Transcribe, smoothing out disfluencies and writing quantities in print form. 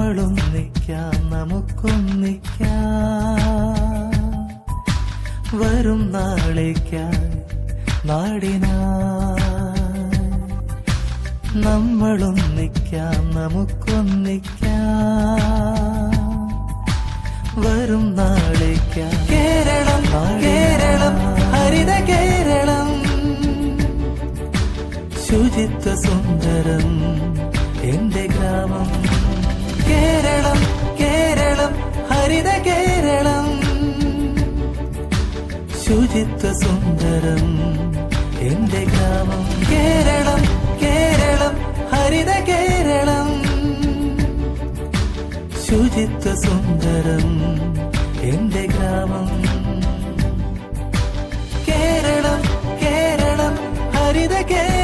നമ്മളൊന്നിക്കാം, നമുക്കൊന്നിക്കാം. വരും നാളേക്കായി നാടിനായി നമ്മളൊന്നിക്കാം, നമുക്കൊന്നിക്കാം. വരും നാളേക്കായി കേരളം, കേരളം, ഹരിത കേരളം, ശുചിത്വ സുന്ദരം എന്റെ ഗ്രാമം. കേരളം, കേരളം, ഹരിത കേരളം, ശുചിത്വ സുന്ദരം എന്റെ ഗ്രാമം. കേരളം, കേരളം, ഹരിത കേരളം, ശുചിത്വ സുന്ദരം എന്റെ ഗ്രാമം. കേരളം, കേരളം, ഹരിത കേരളം.